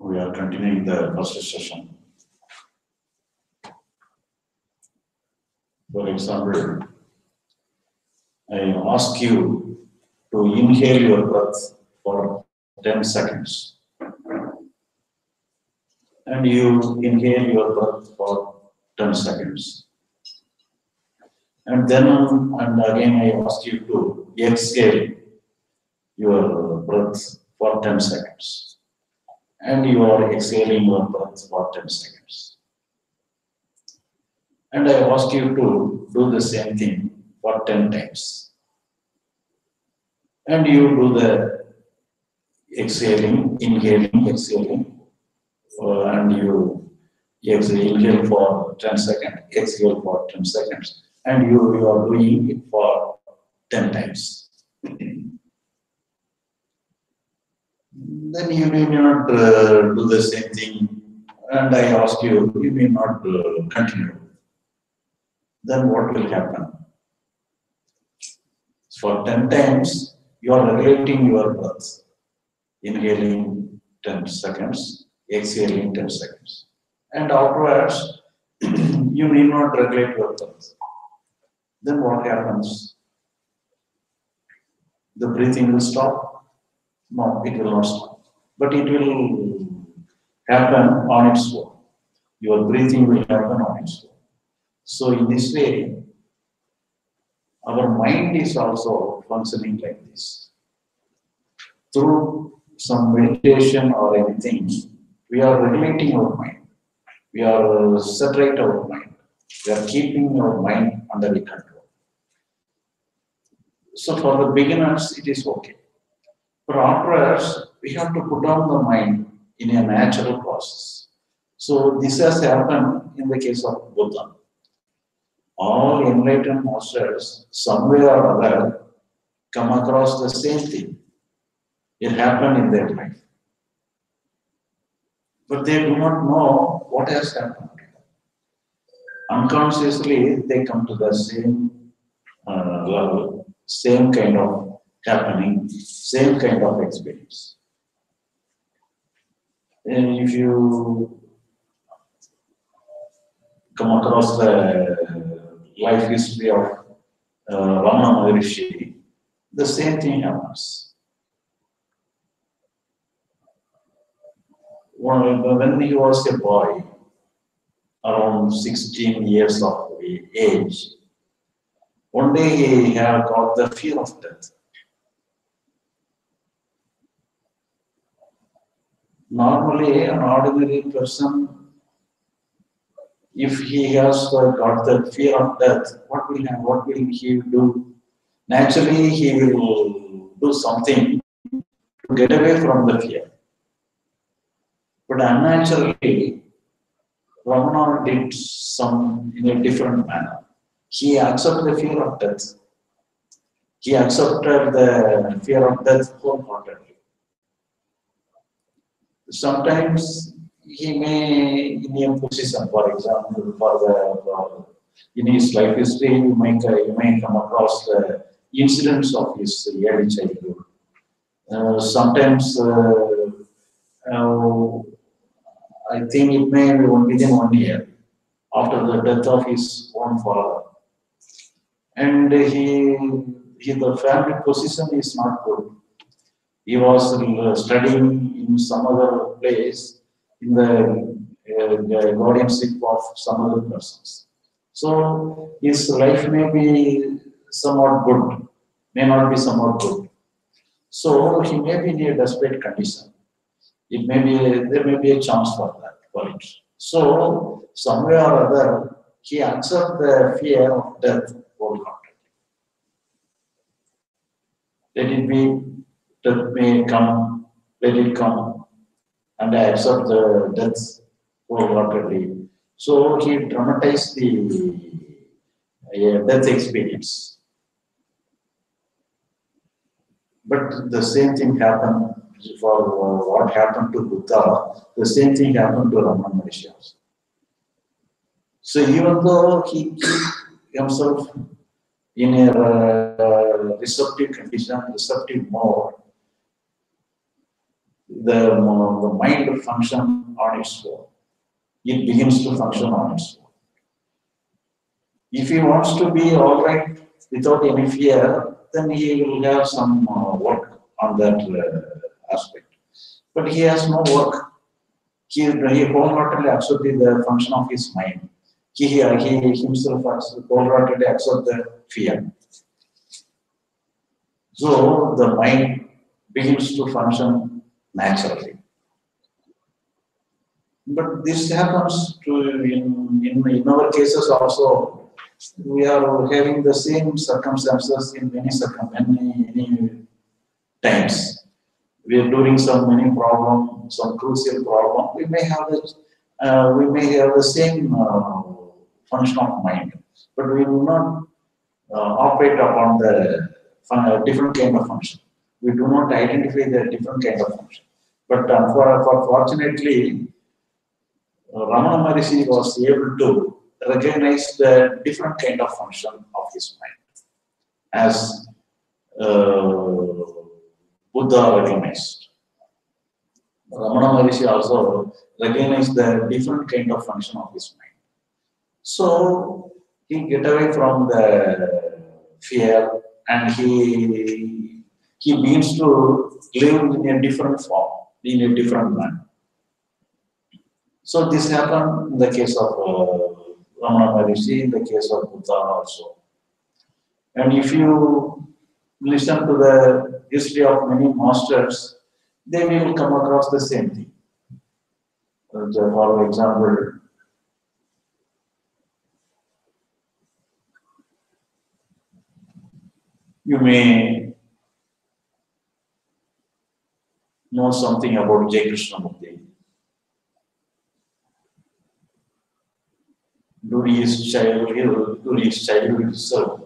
We are continuing the first session. For example, I ask you to inhale your breath for 10 seconds. And you inhale your breath for 10 seconds. And then and again I ask you to exhale your breath for 10 seconds. And you are exhaling your breath for 10 seconds. And I ask you to do the same thing for 10 times. And you do the exhaling, inhaling, exhaling, and you inhale for 10 seconds, exhale for 10 seconds, and you are doing it for 10 times. Then you may not do the same thing, and I ask you, you may not continue. Then what will happen? For 10 times, you are regulating your breath. Inhaling 10 seconds, exhaling 10 seconds. And afterwards, you need not regulate your breath. Then what happens? The breathing will stop? No, it will not stop. But it will happen on its own. Your breathing will happen on its own. So in this way, our mind is also functioning like this. Through some meditation or anything, we are regulating our mind. We are separate our mind. We are keeping our mind under the control. So for the beginners, it is okay. But afterwards, we have to put down the mind in a natural process. So this has happened in the case of Buddha. All enlightened masters, somewhere or other, come across the same thing. It happened in their life. But they do not know what has happened. Unconsciously, they come to the same level, same kind of happening, same kind of experience. And if you come across the life history of Ramana Maharishi, the same thing happens. When he was a boy, around 16 years of age, one day he had got the fear of death. Normally, an ordinary person, if he has got the fear of death, what will he do? Naturally, he will do something to get away from the fear. But unnaturally, Ramana did some in a different manner. He accepted the fear of death. He accepted the fear of death wholeheartedly. Sometimes he may, in a position, for example, in his life history, you may come across the incidents of his early childhood. Sometimes, I think it may be within 1 year after the death of his own father. And the family position is not good. He was studying in some other place in the guardianship of some other persons. So his life may be somewhat good, may not be somewhat good. So he may be in a desperate condition. There may be a chance for that, for it. So somewhere or other, he accepts the fear of death wholeheartedly. Let it be, death may come, let it come, and I accept the death wholeheartedly. So he dramatized the death experience. But the same thing happened for what happened to Buddha, the same thing happened to Ramana Maharishi also. So even though he kept himself in a receptive condition, receptive mode, the mind function on its own. It begins to function on its own. If he wants to be all right without any fear, then he will have some work on that aspect. But he has no work. He wholeheartedly accepted the function of his mind. He himself wholeheartedly accepts the fear. So the mind begins to function naturally. But this happens to in our cases also. We are having the same circumstances in many times. We are doing some many problem, some crucial problem. We may have the same function of mind, but we will not operate upon the different kind of function. We do not identify the different kind of function. But fortunately, Ramana Maharishi was able to recognize the different kind of function of his mind, as Buddha recognized. Ramana Maharishi also recognized the different kind of function of his mind. So he get away from the fear and he begins to live in a different form, in a different manner. So this happened in the case of Ramana Maharishi, in the case of Buddha also. And if you listen to the history of many masters, they will come across the same thing. For example, you may know something about J. Krishnamurti. During his childhood itself,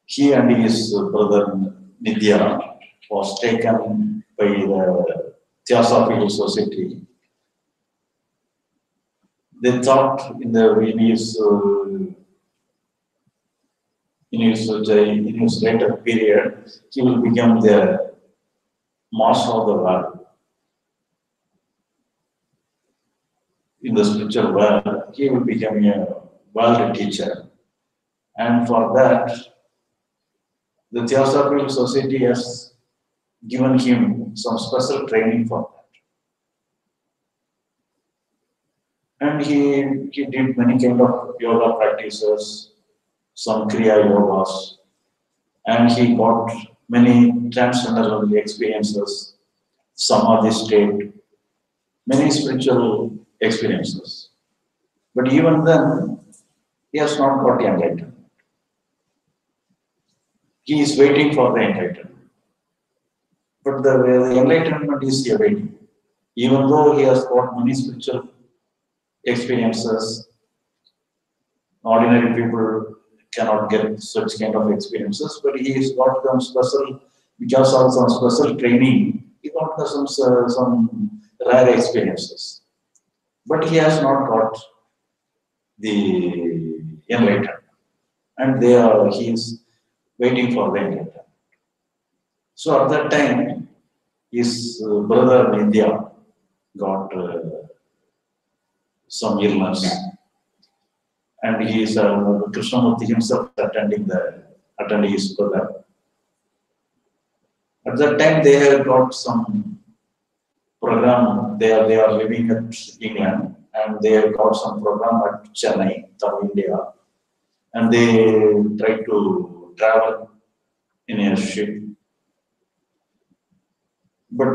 he and his brother Nidya was taken by the Theosophical Society. They thought in his later period, he will become the master of the world. In the spiritual world, he will become a world teacher. And for that, the Theosophical Society has given him some special training for that. And he did many kind of yoga practices, some Kriya yogas, and he got many transcendental experiences, samadhi state, many spiritual experiences. But even then, he has not got the enlightenment. He is waiting for the enlightenment. But the enlightenment is awaiting. Even though he has got many spiritual experiences, ordinary people cannot get such kind of experiences, but he has got them special, because of some special training, he got some rare experiences. But he has not got the enlightenment. And he is waiting for the enlightenment. So at that time, his brother Nidya got some illness, and he is Krishnamurti himself attending his brother. At that time, they have got some program. They are living at England, and they have got some program at Chennai, Tamil India, and they try to travel in a ship. But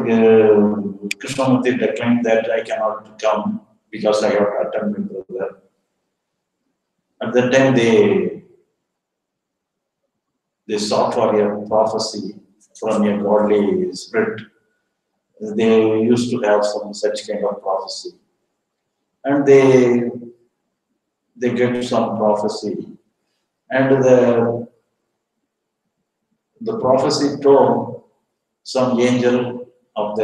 Krishnamurti declined that I cannot come because I have to attend my brother. At that time, they sought for a prophecy from a godly spirit. They used to have some such kind of prophecy, and they get some prophecy, and the prophecy told some angel of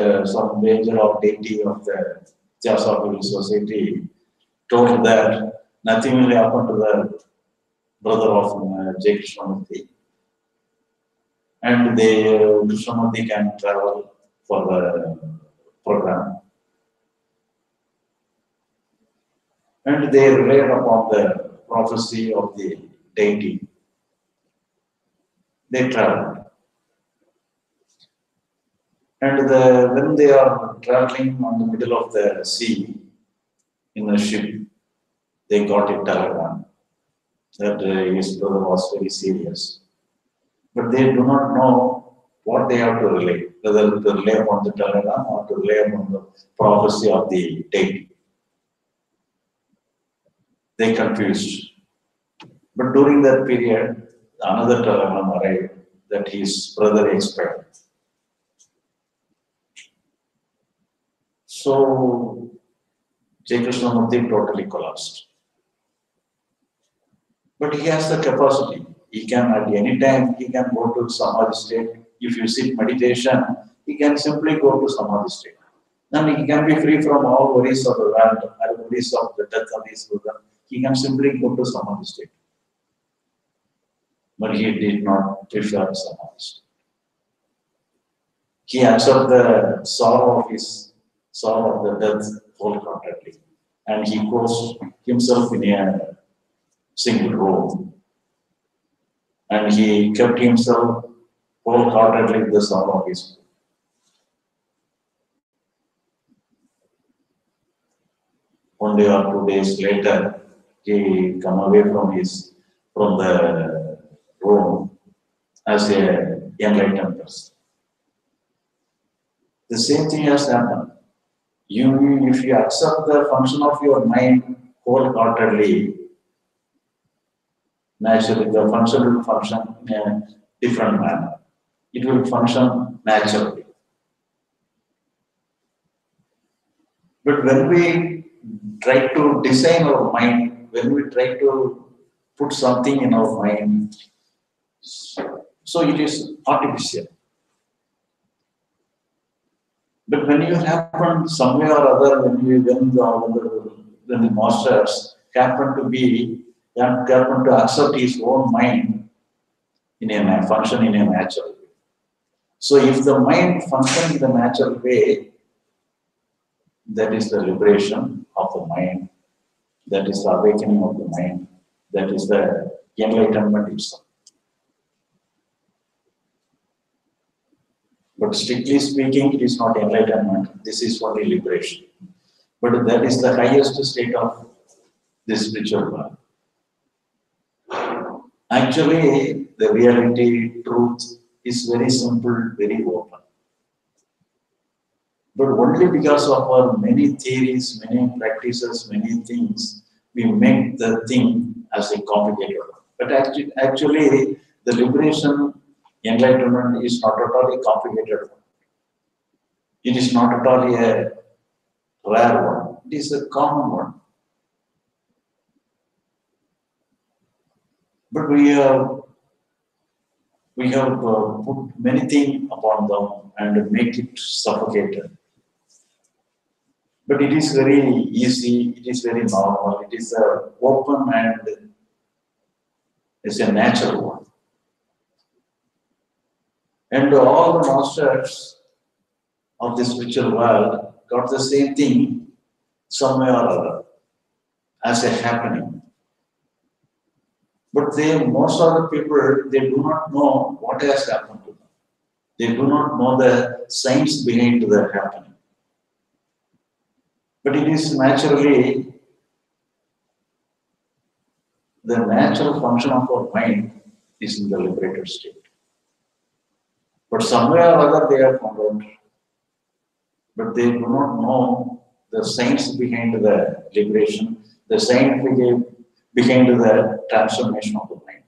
deity of the Theosophical Society told that nothing will happen to the brother of J. Krishnamurti, and Krishnamurti can travel for program. And they relied upon the prophecy of the deity. They traveled. And when they are traveling on the middle of the sea in a ship, they got a telegram that his brother was very serious. But they do not know what they have to relay, whether to relay upon the telegram or to relay upon the prophecy of the deity. They confused. But during that period, another telegram arrived that his brother expired. So J. Krishnamurti totally collapsed. But he has the capacity. He can at any time, he can go to Samadhi state. If you sit meditation, he can simply go to Samadhi state. Then he can be free from all worries of the world, and worries of the death of his brother. He can simply go to Samadhi state. But he did not prefer Samadhi state. He accepted the sorrow of the death wholeheartedly. And he closed himself in a single room. And he kept himself wholeheartedly with the sorrow of his. One day or 2 days later, he come away from the room as a enlightened person. The same thing has happened. If you accept the function of your mind wholeheartedly, naturally the function will function in a different manner. It will function naturally. But when we try to design our mind, when we try to put something in our mind, so it is artificial. But when you happen somewhere or other, when the masters happen to accept his own mind in a function in a natural way. So if the mind functions in a natural way, that is the liberation of the mind, that is the awakening of the mind, that is the enlightenment itself. But strictly speaking, it is not enlightenment, this is only liberation. But that is the highest state of this spiritual world. Actually, the reality, truth is very simple, very open. But only because of our many theories, many practices, many things, we make the thing as a complicated one. But actually, the liberation, enlightenment is not at all a complicated one. It is not at all a rare one. It is a common one. But we have put many things upon them and make it suffocated. But it is very easy, it is very normal, it is open and it's a natural one. And all the masters of the spiritual world got the same thing somewhere or other as a happening. But most of the people, they do not know what has happened to them. They do not know the science behind the happening. But it is naturally the natural function of our mind is in the liberated state. But somewhere or other they are found out. But they do not know the science behind the liberation, the science behind the transformation of the mind.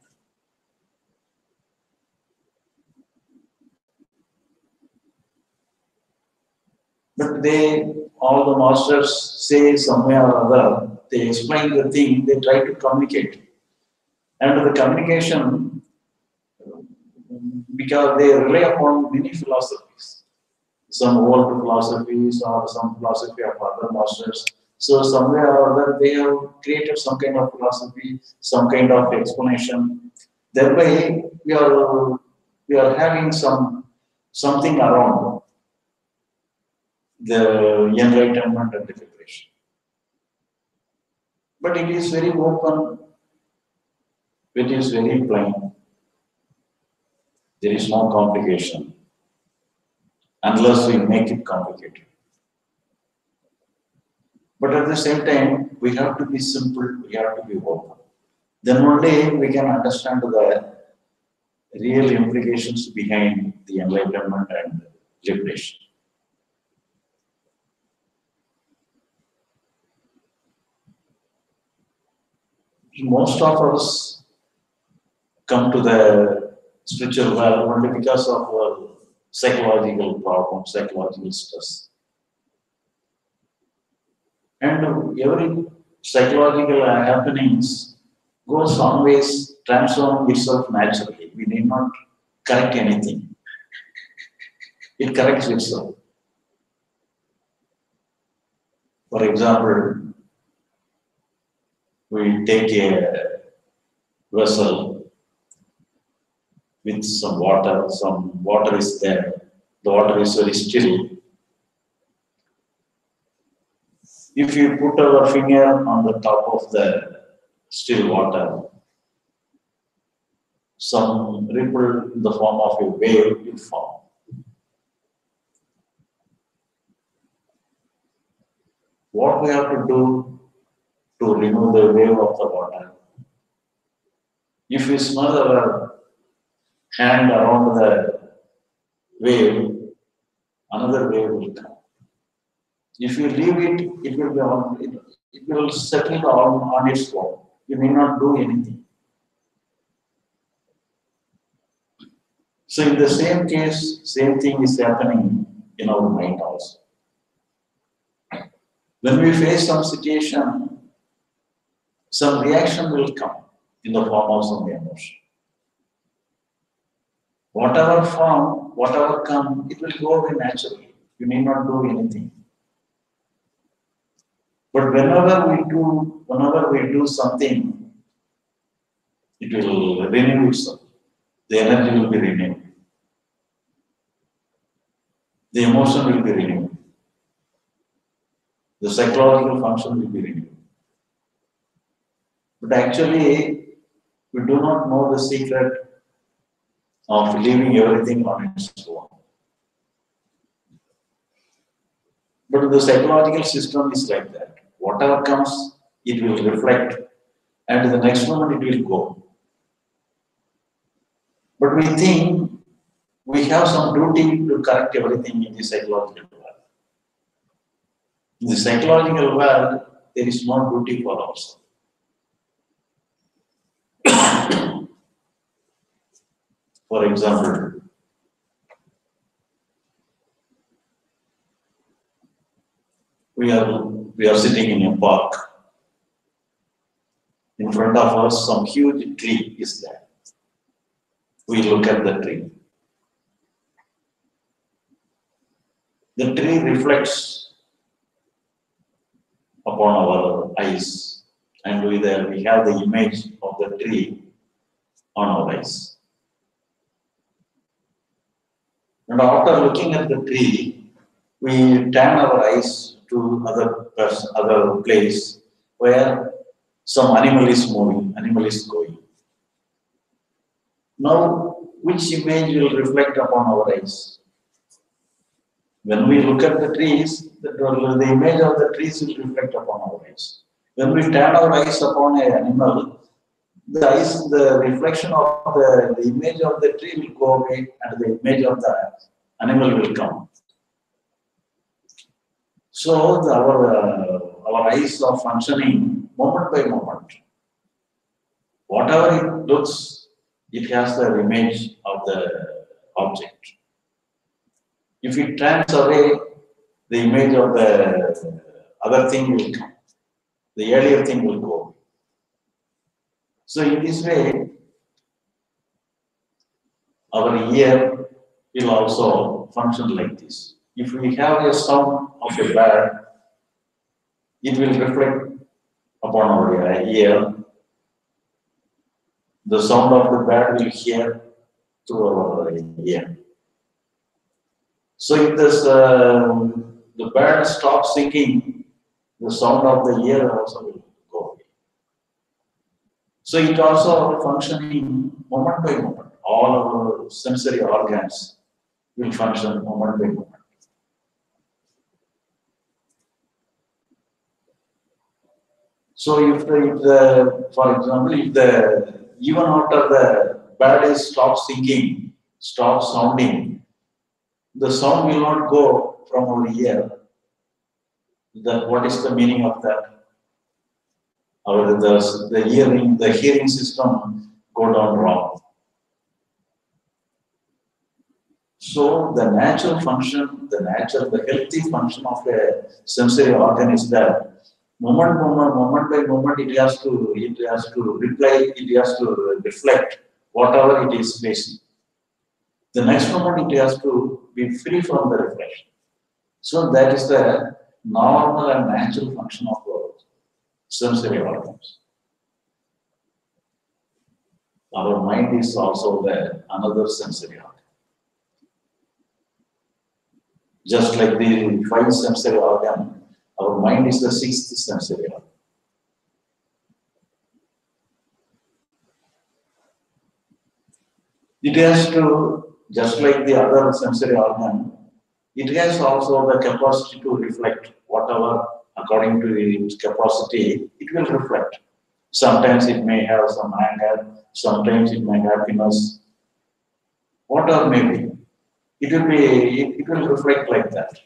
But all the masters say somewhere or other, they explain the thing, they try to communicate. And the communication, because they rely upon many philosophies, some old philosophies or some philosophy of other masters. So somewhere or other they have created some kind of philosophy, some kind of explanation. Thereby we are having something around. the enlightenment and the liberation. But it is very open, it is very plain. There is no complication unless we make it complicated. But at the same time, we have to be simple, we have to be open. Then only we can understand the real implications behind the enlightenment and liberation. Most of us come to the spiritual world only because of our psychological problems, psychological stress. And every psychological happenings goes always transform itself naturally. We need not correct anything. It corrects itself. For example, we take a vessel with some water is there, the water is very still. If you put our finger on the top of the still water, some ripple in the form of a wave will form. What we have to do to remove the wave of the water? If we smother our hand around the wave, another wave will come. If you leave it, it will be it will settle on its own. You may not do anything. So in the same case, same thing is happening in our mind also. When we face some situation, some reaction will come in the form of some emotion. Whatever form, whatever come, it will go away naturally. You need not do anything. But whenever we do something, it will renew itself. The energy will be renewed. The emotion will be renewed. The psychological function will be renewed. But actually, we do not know the secret of leaving everything on its own. But the psychological system is like that. Whatever comes, it will reflect, and the next moment it will go. But we think we have some duty to correct everything in the psychological world. In the psychological world, there is no duty for us. For example, we are sitting in a park. In front of us, some huge tree is there. We look at the tree. The tree reflects upon our eyes, and we have the image of the tree on our eyes. And after looking at the tree, we turn our eyes to other place where some animal is moving, animal is going. Now, which image will reflect upon our eyes? When we look at the trees, the image of the trees will reflect upon our eyes. When we turn our eyes upon an animal, the reflection of the image of the tree will go away and the image of the animal will come. So our eyes are functioning moment by moment. Whatever it looks, it has the image of the object. If it turns away, the image of the other thing will come. The earlier thing will go. So in this way, our ear will also function like this. If we have a sound of a bird, it will reflect upon our ear. The sound of the bird will hear through our ear. So if the bird stops singing, the sound of the ear also will go away. So it also functioning moment by moment. All our sensory organs will function moment by moment. So for example, if the even after the bird is stopped singing, stops sounding, the sound will not go from our ear. What is the meaning of that? The hearing system go down wrong. So the natural function, the healthy function of a sensory organ is that moment by moment, it has to reply, it has to reflect whatever it is facing. The next moment, it has to be free from the reflection. So that is the normal and natural function of our sensory organs. Our mind is also another sensory organ. Just like the 5 sensory organ, our mind is the 6th sensory organ. It has to, just like the other sensory organ, it has also the capacity to reflect whatever, according to its capacity, it will reflect. Sometimes it may have some anger, sometimes it may have happiness, whatever may be. It will reflect like that.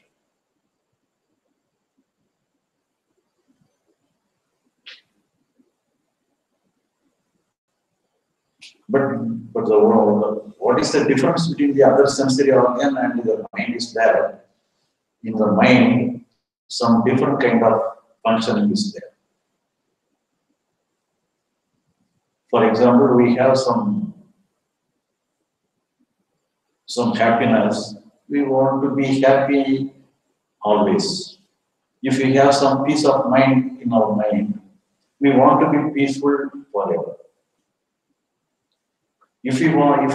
But what is the difference between the other sensory organ and the mind is there? In the mind, some different kind of functioning is there. For example, we have some happiness. We want to be happy always. If we have some peace of mind in our mind, we want to be peaceful forever. If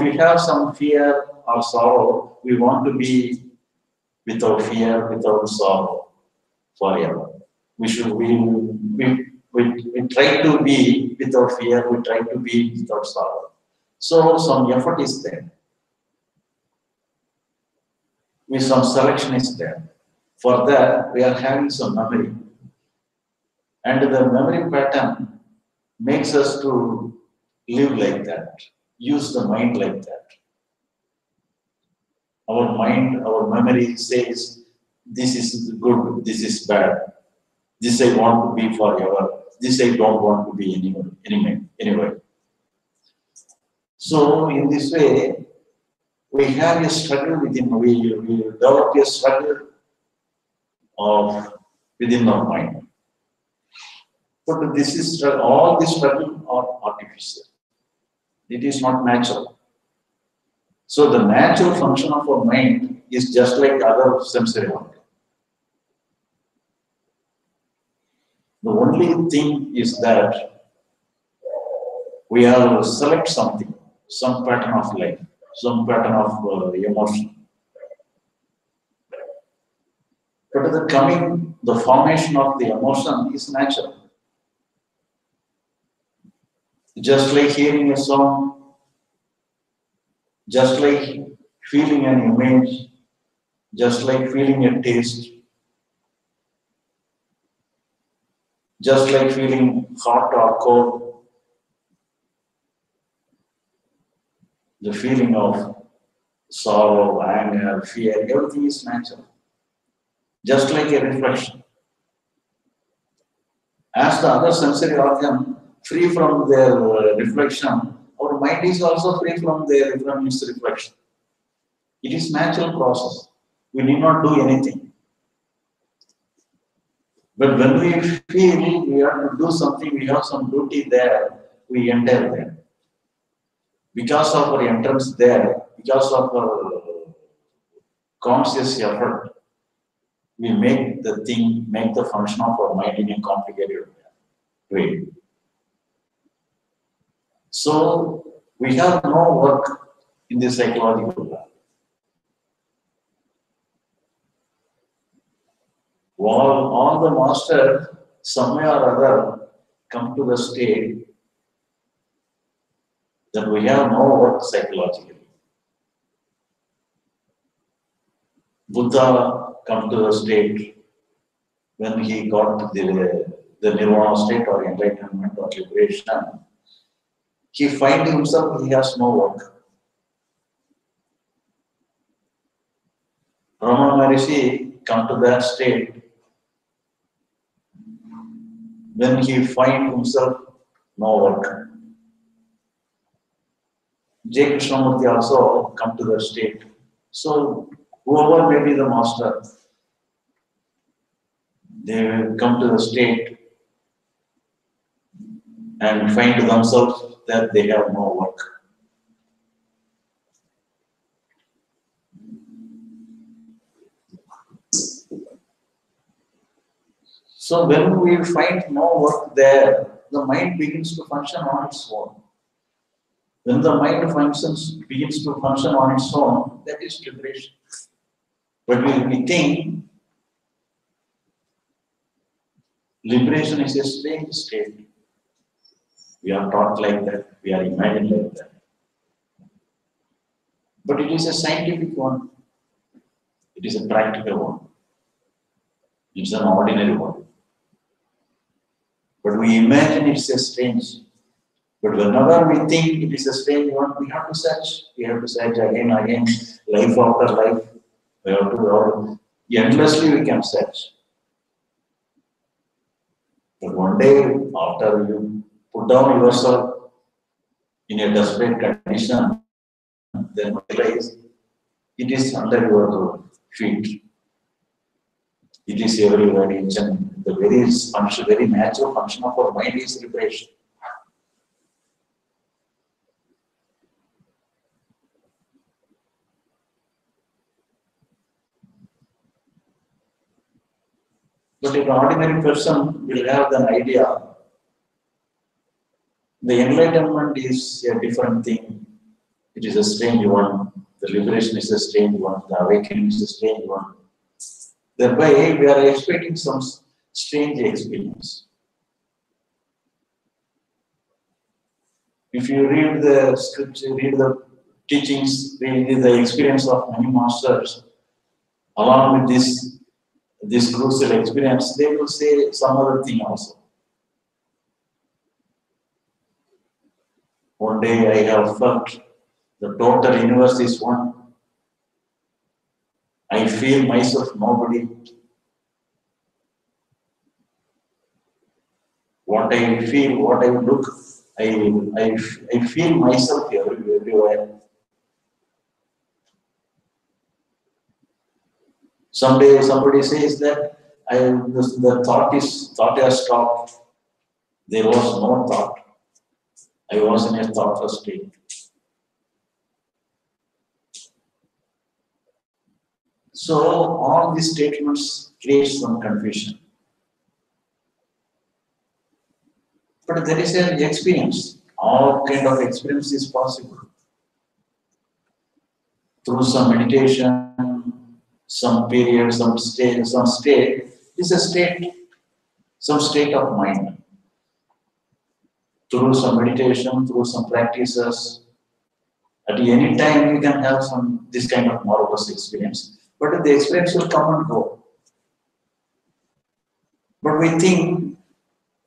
we have some fear or sorrow, we want to be without fear, without sorrow forever. We try to be without fear, we try to be without sorrow. So some effort is there. Some selection is there. For that, we are having some memory. And the memory pattern makes us to live like that, use the mind like that. Our mind, our memory says, this is good, this is bad. This I want to be forever. This I don't want to be anyway. So in this way, we have a struggle within, we develop a struggle within our mind. But all this struggle are artificial. It is not natural. So the natural function of our mind is just like other sensory organs. The only thing is that we have to select something, some pattern of life, some pattern of emotion. But the formation of the emotion is natural. Just like hearing a song, just like feeling an image, just like feeling a taste, just like feeling hot or cold, the feeling of sorrow, anger, fear, everything is natural. Just like a reflection. As the other sensory organ free from their reflection, our mind is also free from its reflection. It is natural process. We need not do anything. But when we feel we have to do something, we have some duty there, we enter there. Because of our entrance there, because of our conscious effort, we make the function of our mind in a complicated way. So we have no work in the psychological lab. All the masters, some way or other, come to the state that we have no work psychologically. Buddha come to the state when he got the nirvana state or enlightenment or liberation. He finds himself he has no work. Ramana Maharishi come to that state when he finds himself no work. J. Krishnamurti also come to that state. So whoever may be the master, they will come to the state and find themselves that they have no work. So when we find no work there, the mind begins to function on its own. When the mind begins to function on its own, that is liberation. But when we think liberation is a strange state, we are taught like that, we are imagined like that. But it is a scientific one, it is a practical one, it's an ordinary one. But we imagine it's a strange. But whenever we think it is a strange one, we have to search. We have to search again, life after life. We have to endlessly we can search. But one day, after you put down yourself in a desperate condition, then realize it is under your feet. It is everywhere. The very natural function of our mind is liberation. But an ordinary person will have an idea. The enlightenment is a different thing. It is a strange one. The liberation is a strange one. The awakening is a strange one. Thereby, we are expecting some strange experience. If you read the scripture, read the teachings, read the experience of many masters, along with this crucial experience, they will say some other thing also. One day I have felt the total universe is one. I feel myself nobody. What I feel, what I look, I feel myself everywhere. Someday somebody says that the thought has stopped. There was no thought. I was in a thoughtless state. So all these statements create some confusion. But there is an experience. All kind of experience is possible. Through some meditation, some period, some state, is a state, some state of mind. Through some meditation, through some practices, at any time you can have this kind of marvelous experience. But the experience will come and go. But we think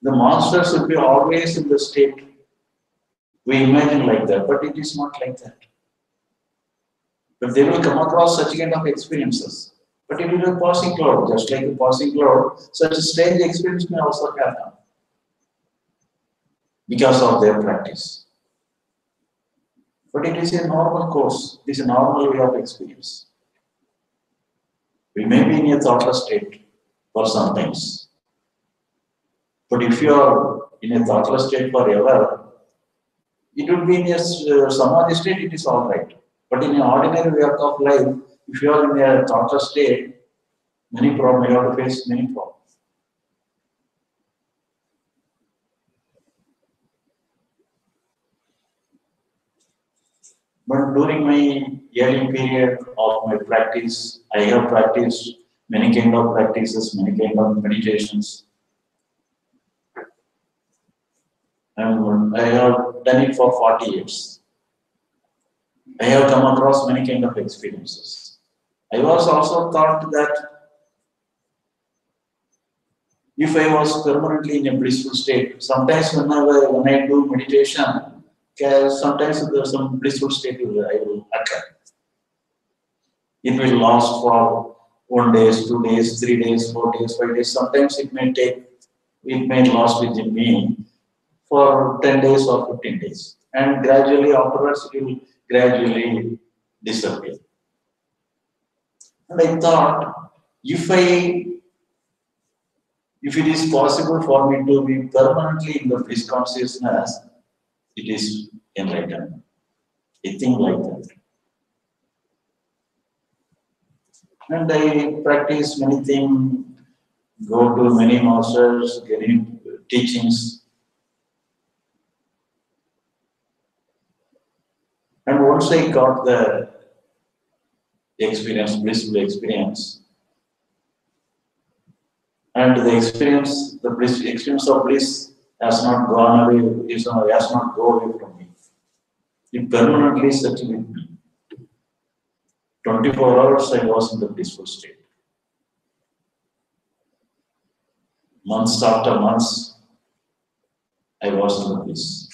the monsters will be always in the state. We imagine like that, but it is not like that. But they will come across such kind of experiences. But it will be a passing cloud, just like a passing cloud. Such a strange experience may also happen because of their practice. But it is a normal course. It is a normal way of experience. We may be in a thoughtless state for some things. But if you are in a thoughtless state forever, it would be in a samadhi state, it is all right. But in an ordinary way of life, if you are in a thoughtless state, many problems, you have to face many problems. But during my early period of my practice, I have practiced many kind of practices, many kind of meditations. And I have done it for 40 years. I have come across many kind of experiences. I was also thought that if I was permanently in a blissful state, sometimes when I do meditation, sometimes there's some blissful state I will occur. It will last for 1 day, 2 days, 3 days, 4 days, 5 days. Sometimes it may last within me for 10 days or 15 days. And gradually afterwards, it will gradually disappear. And I thought, if it is possible for me to be permanently in the bliss consciousness, it is enlightenment. A thing like that. And I practice many things, go to many masters, getting teachings. And once I got the experience, blissful experience, and the experience of bliss has not gone away, has not gone away from me. It permanently settled with me. 24 hours I was in the blissful state. Months after months, I was in the bliss.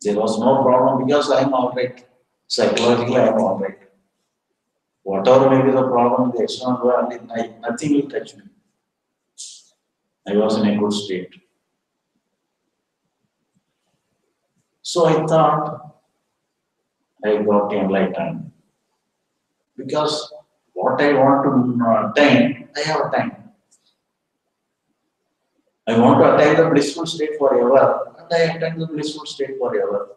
There was no problem because I am alright. Psychologically, I am alright. Whatever may be the problem in the external world, nothing will touch me. I was in a good state. So I thought I got enlightened. Because what I want to attain, I have attained. I want to attain the blissful state forever, and I attain the blissful state forever.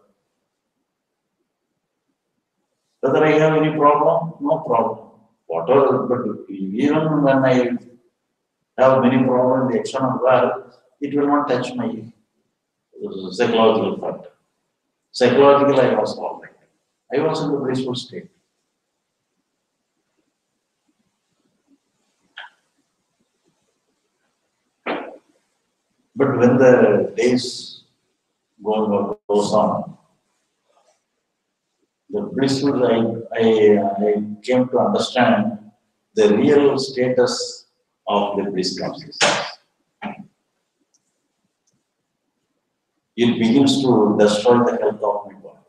Whether I have any problem, no problem. Whatever, but even when I have many problems in the external world, it will not touch my psychological factor. Psychologically, I was all right. I was in the blissful state. But when the days goes on, the blissful, I came to understand the real status of the bliss consciousness. It begins to destroy the health of my body.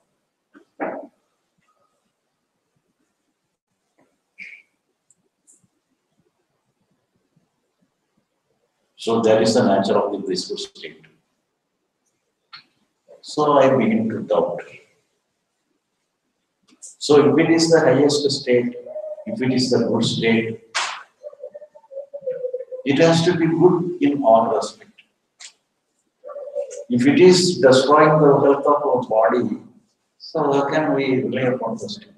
So that is the nature of the blissful state. So I begin to doubt. So if it is the highest state, if it is the good state, it has to be good in all respect. If it is destroying the health of our body, so how can we rely upon the state?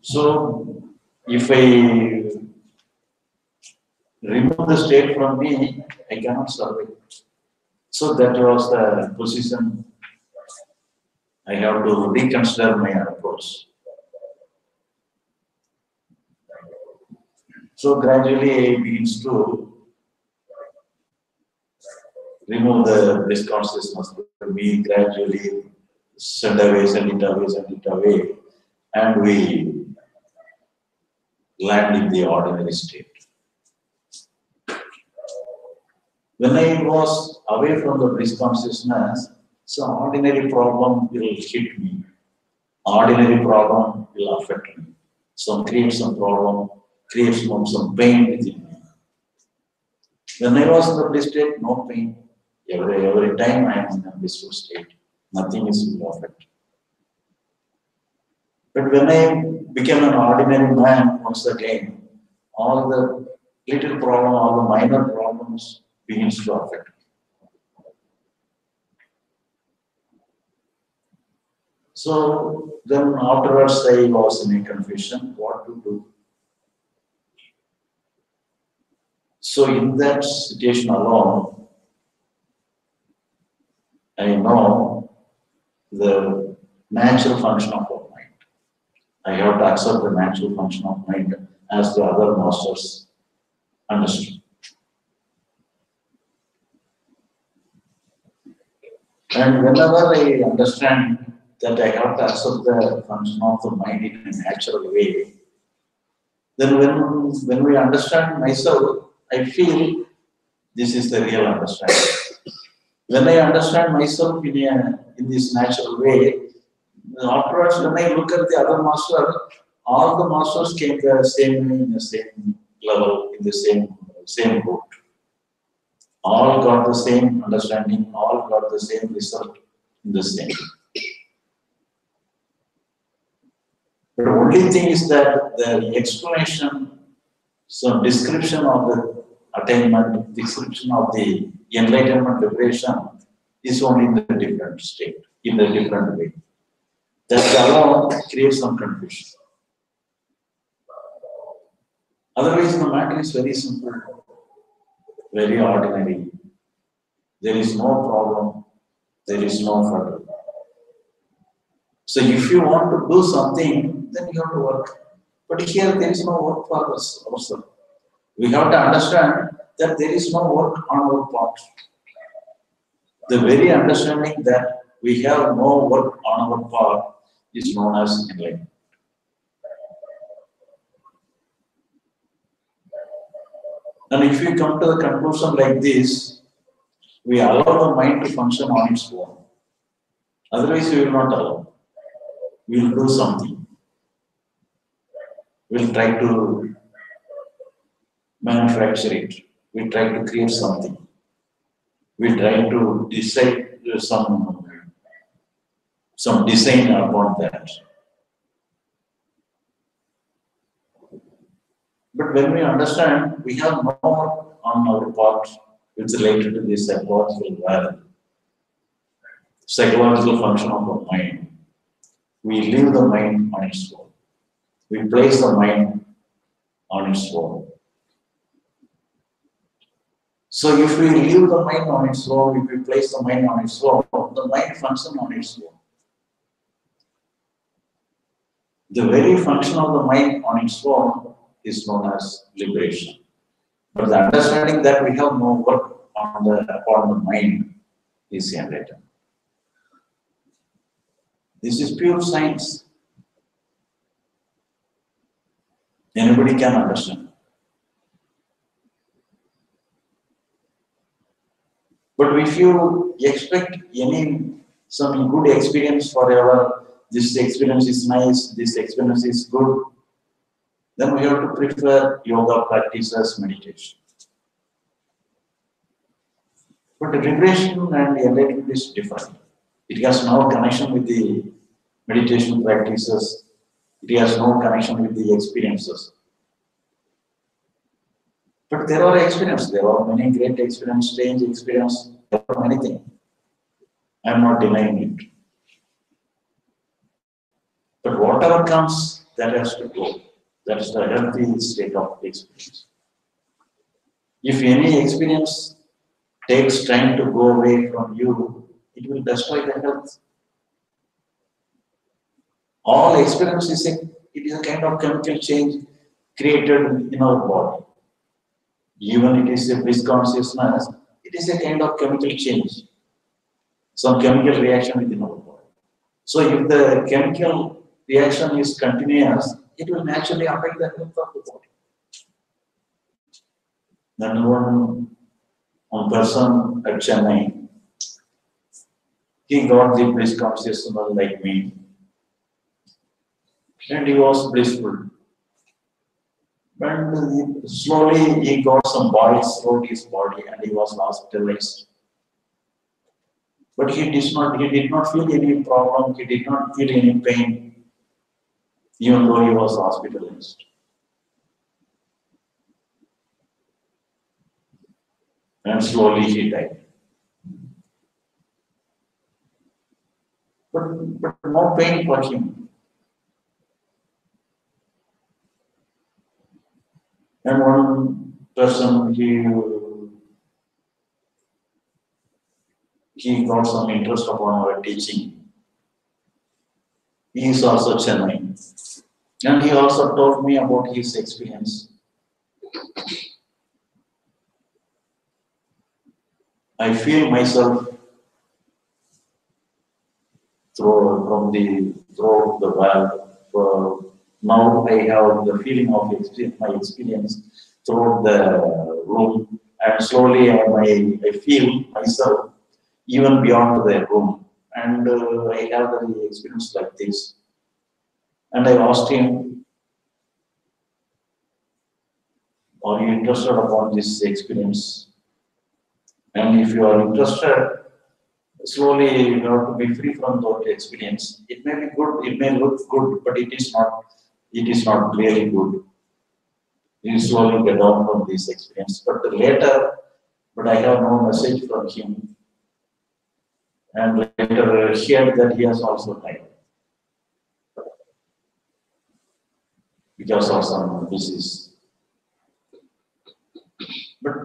So if I remove the state from me, I cannot survive. So that was the position I have to reconsider my approach. So gradually I begins to remove the bliss consciousness. We gradually send it away, and we land in the ordinary state. When I was away from the bliss consciousness, some ordinary problem will hit me. Ordinary problem will affect me. So create some problem, create some pain within me. When I was in the bliss state, no pain. Every time I am in a blissful state, nothing is affected. But when I became an ordinary man once again, all the little problem, all the minor problems begins to affect me. So then afterwards I was in a confusion what to do. So in that situation alone, I know the natural function of our mind. I have to accept the natural function of mind as the other masters understood. And whenever I understand that I have to accept the function of the mind in a natural way, then when we understand myself, I feel this is the real understanding. When I understand myself in this natural way, afterwards when I look at the other master, all the masters came the same way, in the same level, in the same boat. All got the same understanding, all got the same result in the same. But the only thing is that the explanation, some description of the attainment, description of the enlightenment liberation is only in the different state, in a different way. That alone creates some confusion. Otherwise, the matter is very simple, very ordinary. There is no problem, there is no hurdle. So if you want to do something, then you have to work. But here there is no work for us also. We have to understand that there is no work on our part. The very understanding that we have no work on our part is known as enlightenment. And if we come to the conclusion like this, we allow the mind to function on its own. Otherwise, we will not allow. We will do something. We will try to manufacture it. We try to create something. We try to decide some design upon that. But when we understand, we have no work on our part which is related to this psychological value, psychological function of our mind. We leave the mind on its own. We place the mind on its own. So if we leave the mind on its own, if we place the mind on its own, the mind functions on its own. The very function of the mind on its own is known as liberation. But the understanding that we have no work upon the mind is enlightenment. This is pure science. Anybody can understand. But if you expect some good experience forever, this experience is nice, this experience is good, then we have to prefer yoga practices, meditation. But the liberation and enlightenment is different. It has no connection with the meditation practices. It has no connection with the experiences. But there are experiences. There are many great experiences, strange experiences. There are many things. I am not denying it. But whatever comes, that has to go. That is the healthy state of experience. If any experience takes time to go away from you, it will destroy the health. All experience is a kind of chemical change created in our body. Even it is a bliss consciousness, it is a kind of chemical change. Some chemical reaction within our body. So if the chemical reaction is continuous, it will naturally affect the health of the body. Then one person at Chennai, he got the bliss consciousness like me, and he was blissful. But slowly he got some boils throughout his body and he was hospitalized. But he did not feel any problem, he did not feel any pain, even though he was hospitalized. And slowly he died. But no pain for him. And one person, he got some interest upon our teaching. He is also Chennai. And he also told me about his experience. I feel myself throughout the world. Now I have the feeling of my experience throughout the room, and slowly I feel myself even beyond the room. And I have the experience like this. And I asked him, "Are you interested upon this experience? And if you are interested, slowly you have to be free from that experience. It may be good, it may look good, but it is not. It is not really good. You slowly get out from this experience. But later, but I have no message from him. And later heard that he has also died because of some disease. But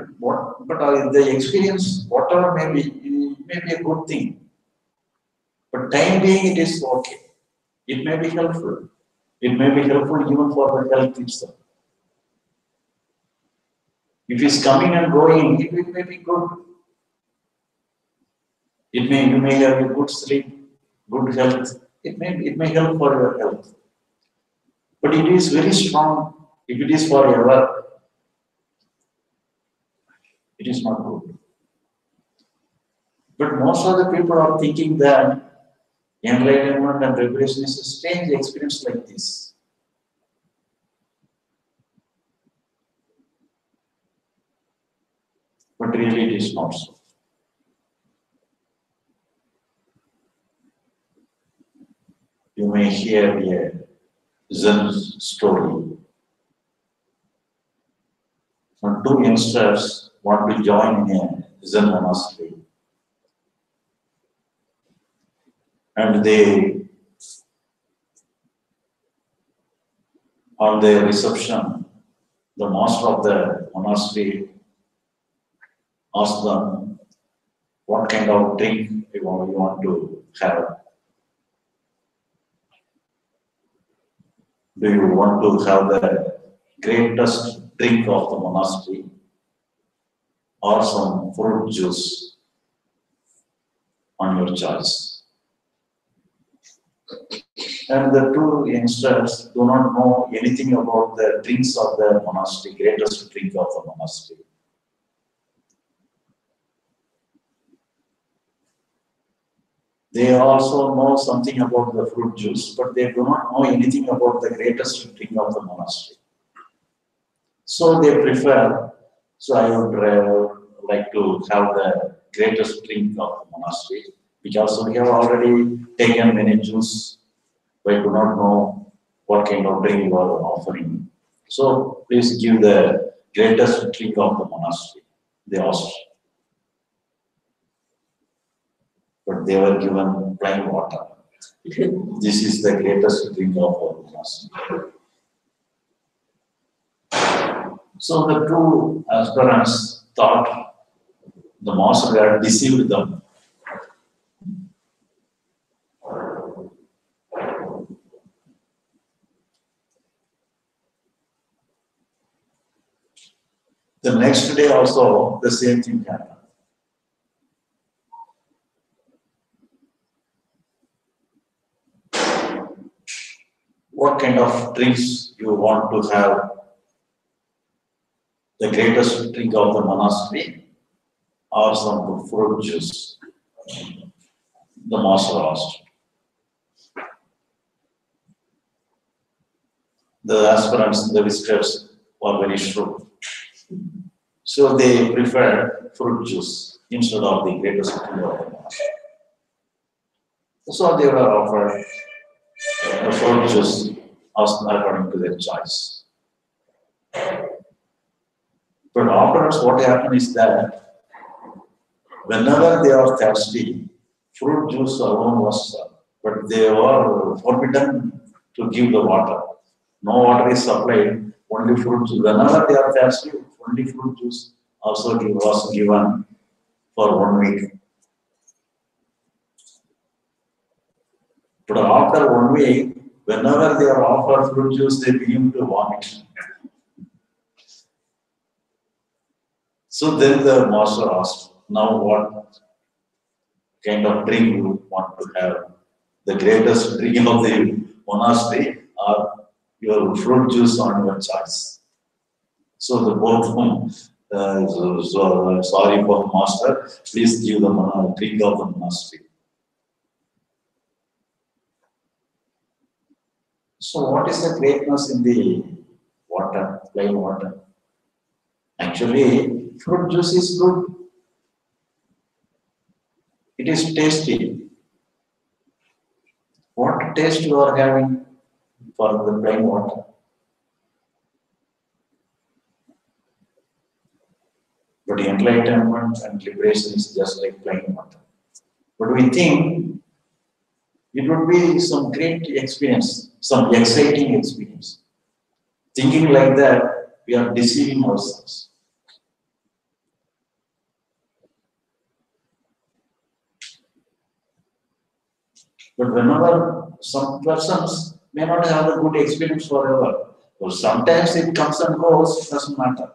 the experience, whatever may be, it may be a good thing. But time being, it is okay. It may be helpful. It may be helpful even for the health itself. If it's coming and going, it may be good. You may have a good sleep, good health. It may help for your health. But it is very strong. If it is forever, it is not good. But most of the people are thinking that enlightenment and liberation is a strange experience like this. But really it is not so. You may hear a Zen story. Some two youngsters want to join in a Zen monastery. And they, on their reception, the master of the monastery asked them what kind of drink you want to have. Do you want to have the greatest drink of the monastery or some fruit juice on your choice? And the two youngsters do not know anything about the drinks of the monastery, greatest drink of the monastery. They also know something about the fruit juice, but they do not know anything about the greatest drink of the monastery. So they prefer, so I would like to have the greatest drink of the monastery, because we have already taken many juice. We do not know what kind of drink you are offering. So please give the greatest drink of the monastery, they asked. But they were given plain water. This is the greatest drink of our monastery. So the two aspirants thought the master had deceived them. The next day also the same thing happened. What kind of drinks you want to have? The greatest drink of the monastery or some fruit juice? The master asked. The aspirants, the visitors were very shrewd. So they preferred fruit juice instead of the greatest drink of the monastery. So they were offered the fruit juice according to their choice. But afterwards, what happened is that whenever they are thirsty, fruit juice alone was served, but they were forbidden to give the water. No water is supplied, only fruit juice. Whenever they are thirsty, only fruit juice also was given for 1 week. But after 1 week, whenever they are offered fruit juice, they begin to vomit. So then the master asked, now what kind of drink you want to have? The greatest drink of the monastery or your fruit juice on your choice. So the both sorry for master, please give the drink of the monastery. So what is the greatness in the water, plain water? Actually, fruit juice is good. It is tasty. What taste you are having for the plain water? But enlightenment and liberation is just like plain water. But we think it would be some great experience, some exciting experience. Thinking like that, we are deceiving ourselves. But whenever some persons may not have a good experience forever, or sometimes it comes and goes, it doesn't matter.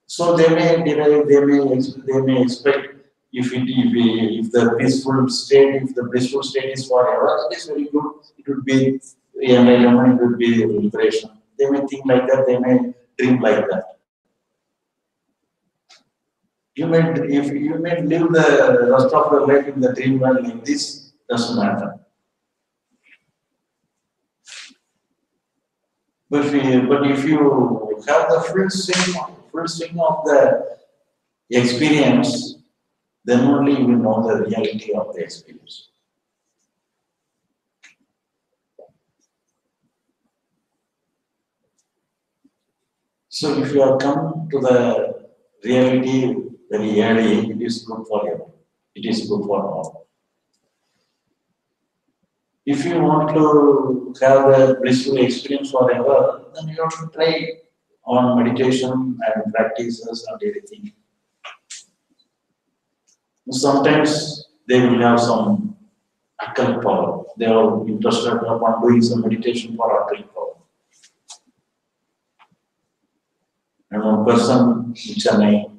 So they may derive, they may expect if the peaceful state, if the blissful state is forever, it is very good. It would be enlightenment, it would be liberation. They may think like that, they may dream like that. If you may live the rest of your life in the dream world like this, doesn't matter. But if you have the full swing of the experience, then only you will know the reality of the experience. So if you have come to the reality very early, it is good for you. It is good for all. If you want to have the blissful experience forever, then you have to try on meditation and practices and everything. Sometimes they will have some occult power. They are interested upon doing some meditation for occult power. And one person in Chennai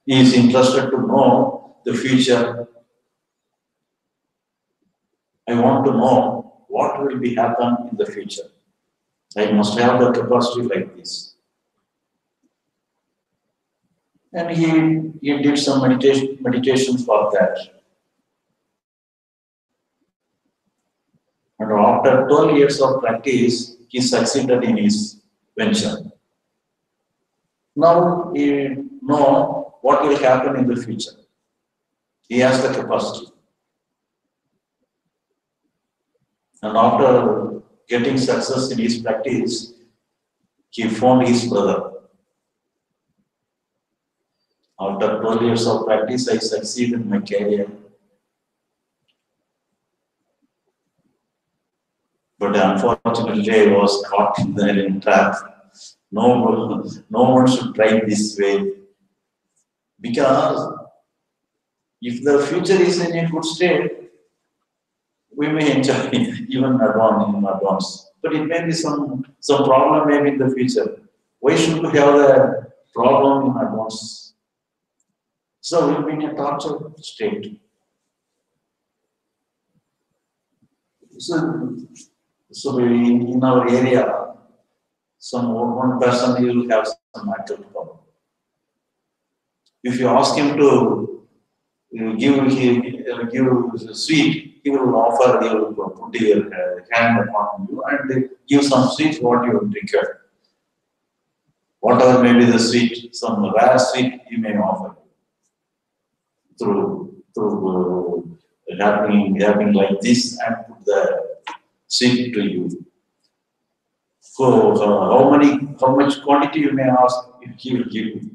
is interested to know the future. I want to know what will be happen in the future. I must have the capacity like this. And he did some meditation for that. And after 12 years of practice, he succeeded in his venture. Now he knows what will happen in the future. He has the capacity. And after getting success in his practice, he found his brother. After 12 years of practice, I succeeded in my career. But unfortunately, I was caught there in trap. No one should try this way. Because if the future is in a good state, we may enjoy even in advance. But it may be some problem maybe in the future. Why should we have a problem in advance? So we'll be in a torture state. So in our area, one person will have some mental problem. If you ask him to give sweet, he will offer, he will put your hand upon you and give some sweet what you require. Whatever may be the sweet, some rare sweet he may offer through happening like this and put the sweet to you. So how much quantity you may ask, he will give you.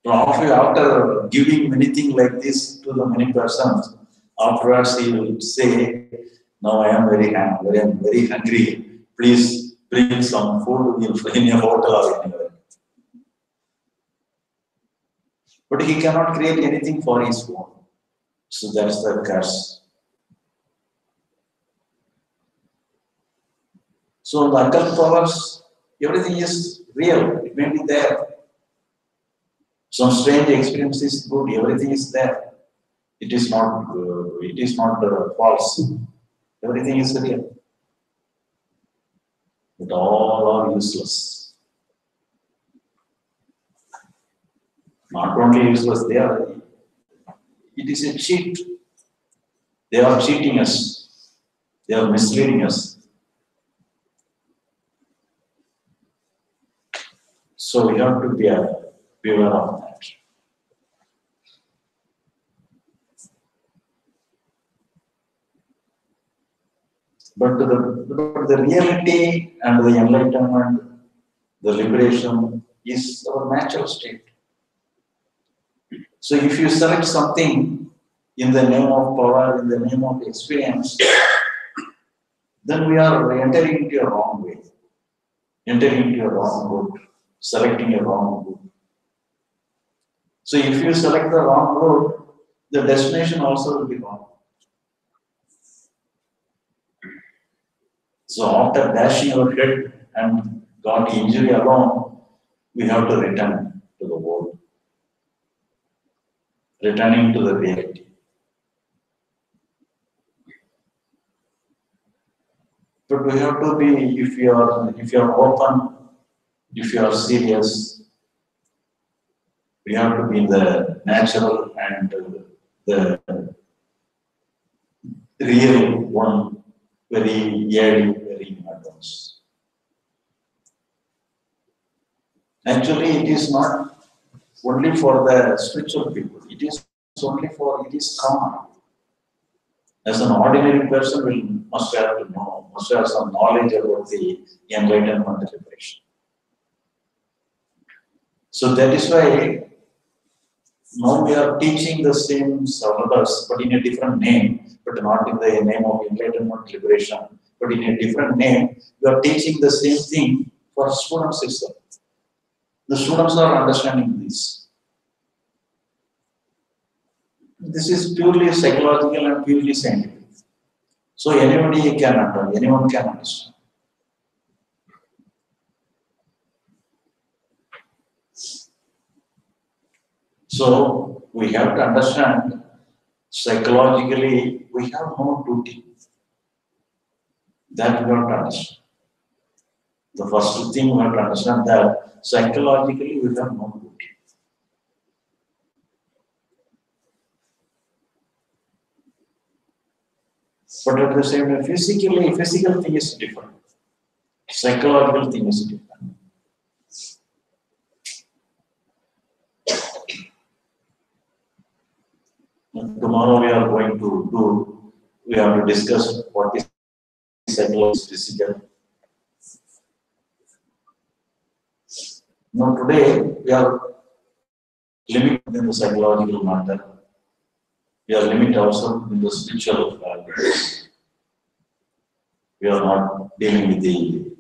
After giving many things like this to the many persons, afterwards he will say, "Now I am very hungry. Please bring some food in a hotel or anywhere." But he cannot create anything for his own. So that's the curse. So the occult powers, everything is real. It may be there. Some strange experience is good. Everything is there. It is not. It is not false. Everything is real. But all are useless. Not only useless, they are. It is a cheat. They are cheating us. They are misleading us. So we have to be aware of that. But the reality and the enlightenment, the liberation is our natural state. So if you select something in the name of power, in the name of experience, then we are entering into a wrong way, entering into a wrong route, selecting a wrong route. So if you select the wrong route, the destination also will be wrong. So after dashing our head and got injury alone, we have to return to the world, returning to the reality. But we have to be, if you are open, if you are serious, we have to be in the natural and the real one, very early, very in advance. Actually, it is not only for the spiritual people. It is common. As an ordinary person, we must have to know, must have some knowledge about the enlightenment liberation. So that is why now we are teaching the same syllabus, but in a different name, but not in the name of enlightenment liberation, but in a different name. We are teaching the same thing for students itself. The students are understanding this. This is purely psychological and purely scientific. So anyone can understand. So we have to understand psychologically we have no duty. That we have to understand. The first thing we have to understand that psychologically we have no duty. But at the same time, physical thing is different. Psychological thing is different. And tomorrow we have to discuss what is psychological, physical. Now today we are limited in the psychological matter. We are limited also in the spiritual values. We are not dealing with the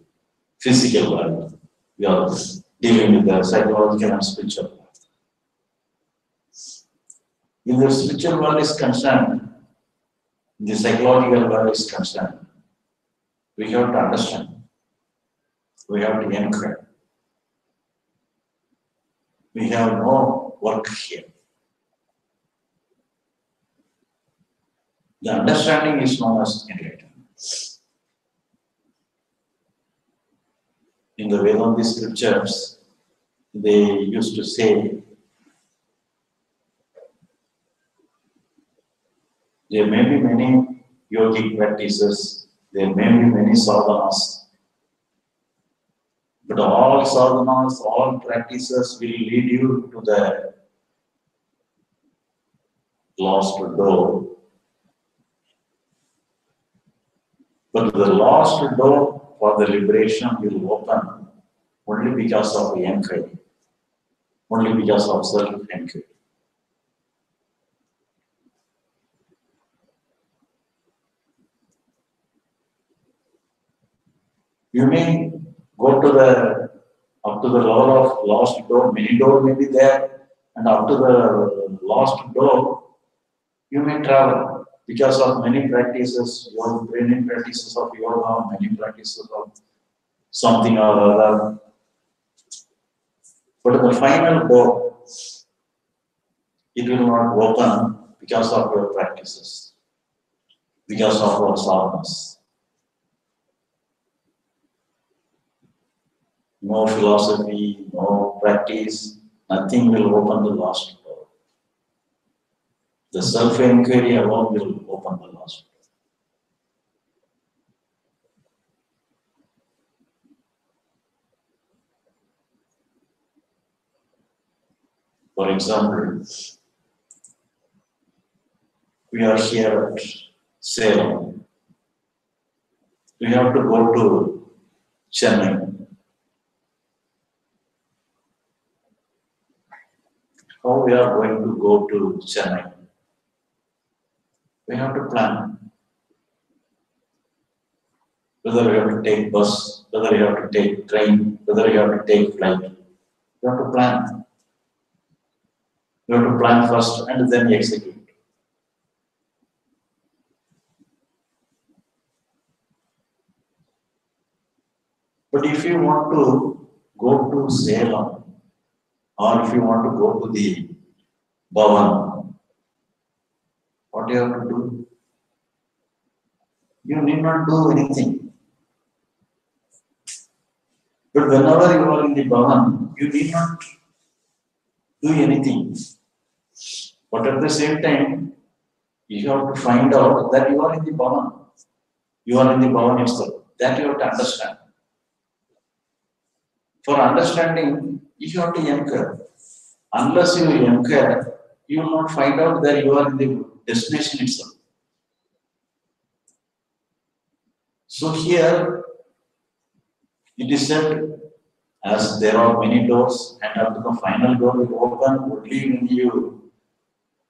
physical value. We are dealing with the psychological and spiritual value. If the spiritual world is concerned, the psychological world is concerned, we have to understand. We have to inquire. We have no work here. The understanding is known as enlightenment. In the Vedanta scriptures, they used to say, there may be many yogic practices, there may be many sadhanas, but all sadhanas, all practices will lead you to the lost door. But the lost door for the liberation will open only because of the inquiry, only because of self-inquiry. You may go up to the level of lost door, many doors may be there, and up to the lost door, You may travel because of many practices, your many practices of yoga, many practices of something or other. But the final door, it will not open because of your practices, because of your sadhanas. No philosophy, no practice, nothing will open the last door. The self-inquiry alone will open the last door. For example, we are here at Salem. We have to go to Chennai. How we are going to go to Chennai? We have to plan. Whether we have to take bus, whether we have to take train, whether we have to take flight. We have to plan. We have to plan first and then execute. But if you want to go to Salem, or if you want to go to the Bhavan, what do you have to do? You need not do anything. But whenever you are in the Bhavan, you need not do anything. But at the same time, you have to find out that you are in the Bhavan. You are in the Bhavan itself. That you have to understand. For understanding, you have to anchor. Unless you anchor, you will not find out that you are in the destination itself. So here, it is said, as there are many doors, and up to the final door will open only when you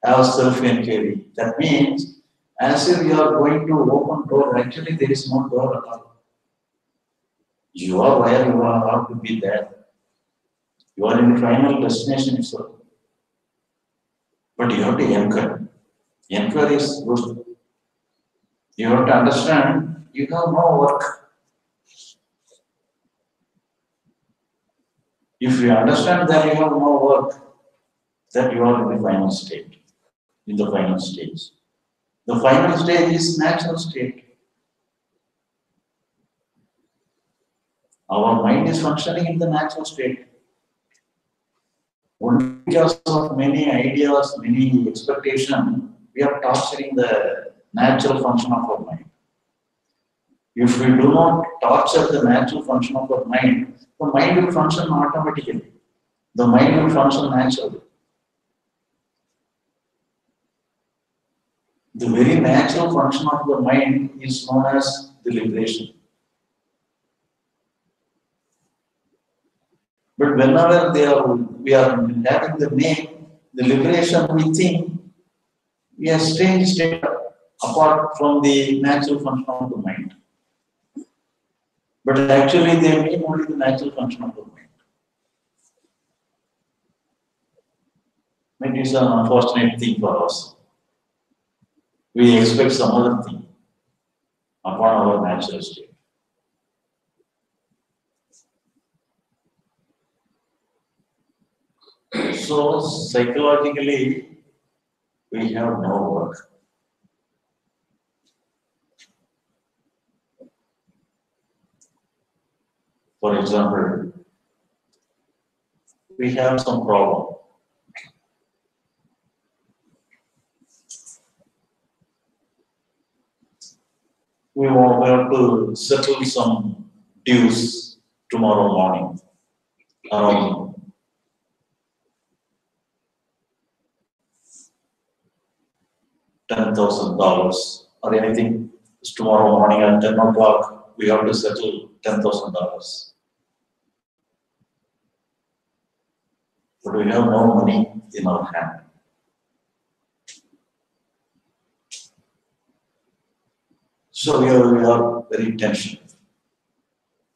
have self-inquiry. That means, as if you are going to open door, actually there is no door at all. You are where you are allowed to be there. You are in the final destination itself. But you have to anchor. Anchor is good. You have to understand, you have no work. If you understand that you have no work, then you are in the final state. In the final stage. The final stage is natural state. Our mind is functioning in the natural state. Only because of many ideas, many expectations, we are torturing the natural function of our mind. If we do not torture the natural function of our mind, the mind will function automatically. The mind will function naturally. The very natural function of the mind is known as deliberation. But whenever we are having the name, the liberation, we think we are strange state apart from the natural function of the mind. But actually, they mean only the natural function of the mind. It is an unfortunate thing for us. We expect some other thing upon our natural state. So, psychologically, we have no work. For example, we have some problem. We have to settle some dues tomorrow morning around $10,000 or anything. It's tomorrow morning at 10 o'clock, we have to settle $10,000. But we have no money in our hand. So we are very tension.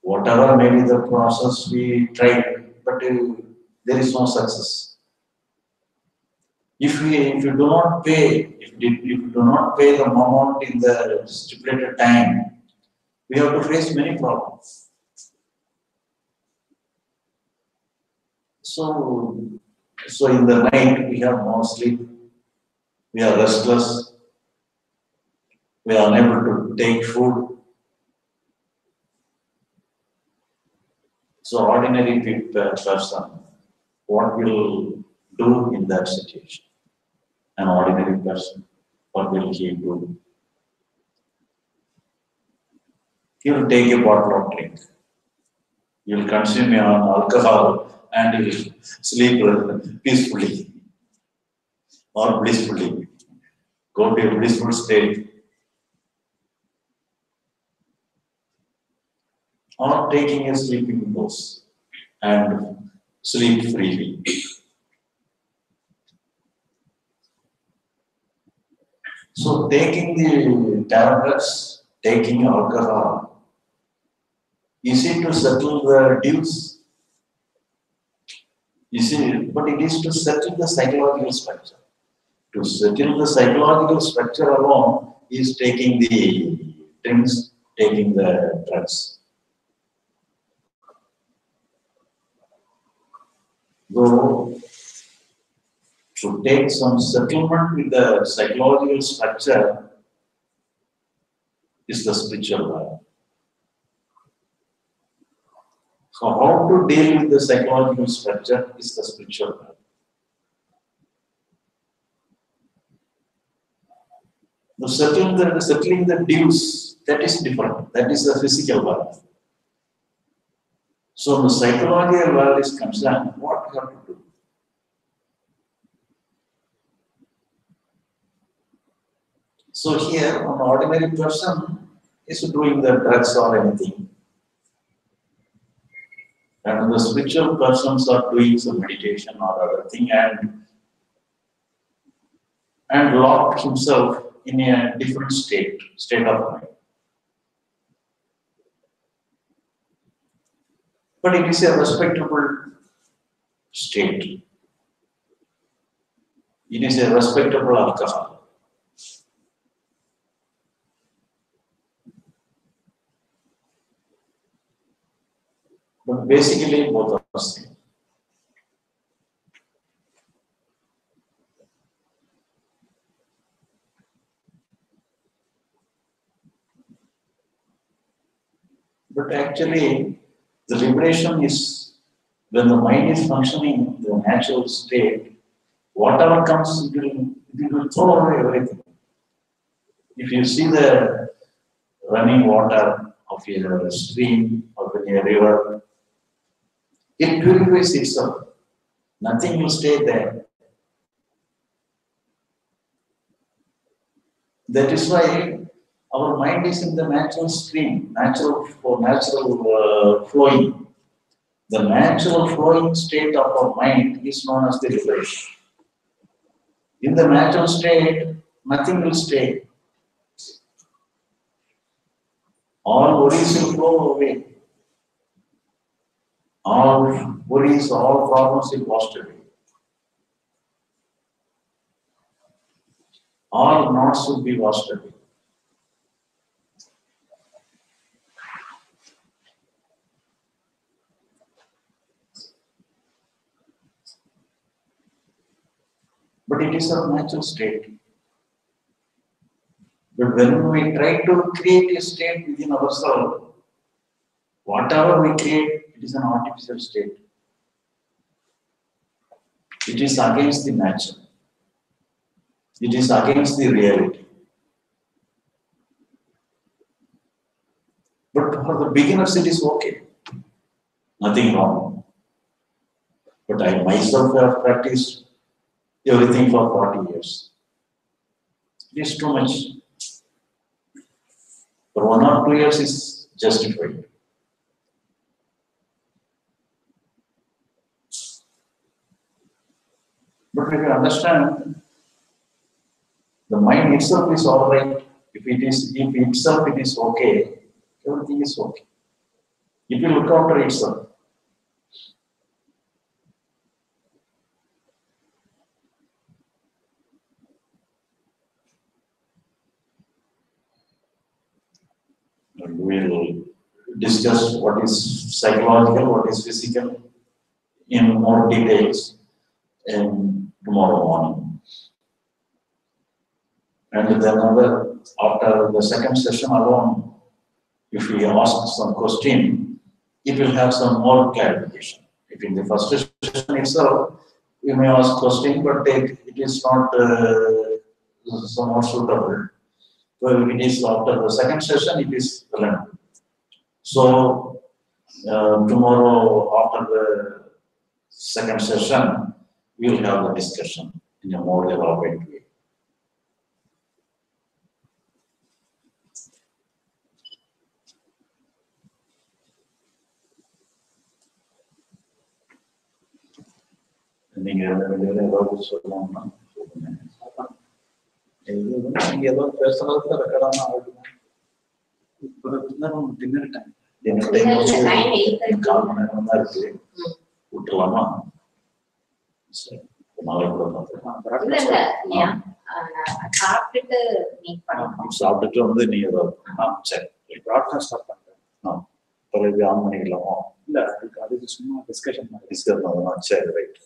Whatever may be the process we tried, but there is no success. If you do not pay, if you do not pay the amount in the stipulated time, we have to face many problems. So, so in the night we have no sleep, we are restless, we are unable to take food. So ordinary person, what will do in that situation? An ordinary person, what will he do? He will take a bottle of drink. He will consume alcohol and he will sleep peacefully or blissfully. Go to a blissful state or taking a sleeping dose and sleep freely. So taking the tablets, taking alcohol, is it to settle the dues? But it is to settle the psychological structure. To settle the psychological structure alone is taking the drinks, taking the drugs. Though to take some settlement with the psychological structure is the spiritual life. So how to deal with the psychological structure is the spiritual life. The settling the dues, that is different. That is the physical world. So the psychological world is concerned, what you have to do? So here, an ordinary person is doing the drugs or anything. And the spiritual persons are doing some meditation or other thing and locked himself in a different state of mind. But it is a respectable state. It is a respectable alcohol. But basically both are same. But actually, the liberation is when the mind is functioning in the natural state, whatever comes, it will throw away everything. If you see the running water of a stream or in a river, it purifies itself. Nothing will stay there. That is why our mind is in the natural stream, natural flowing. The natural flowing state of our mind is known as the liberation. In the natural state, nothing will stay. All worries will flow away. All worries, all problems will wash away. All knots will be washed away. But it is our natural state. But when we try to create a state within ourselves, whatever we create, it is an artificial state. It is against the nature. It is against the reality. But for the beginners, it is okay. Nothing wrong. But I myself have practiced everything for 40 years. It is too much. For 1 or 2 years is justified. But if you understand, the mind itself is all right. If itself it is okay, everything is okay. If you look after itself. we'll discuss what is psychological, what is physical in more details in tomorrow morning. And then after the second session alone, if we ask some question, it will have some more clarification. If in the first session itself, you may ask question, but it is not somewhat suitable. So it is after the second session, it is relevant. So tomorrow after the second session, we will have the discussion in a more elaborate way. நீங்க ஏதாவது சொல்லணும்னா நீங்க ஏதாவது பேசுறதுக்கு ரெக்கார்டான ஆகுதுங்க. இப்போ dinner time call மணி நேரம் தான் இருக்கு, விட்டுலாமா? சரி, நாளைக்கு கூட சாப்பிட்டுட்டு வந்து நீங்க ஏதாவது சரி ப்ராட்காஸ்ட் ஸ்டார்ட் பண்றேன். பிறகு ஆன் பண்ணிக்கலாமா? இல்லை, அதுக்கு சும்மா டிஸ்கஷன் பண்ணலாம். சரி, ரைட்.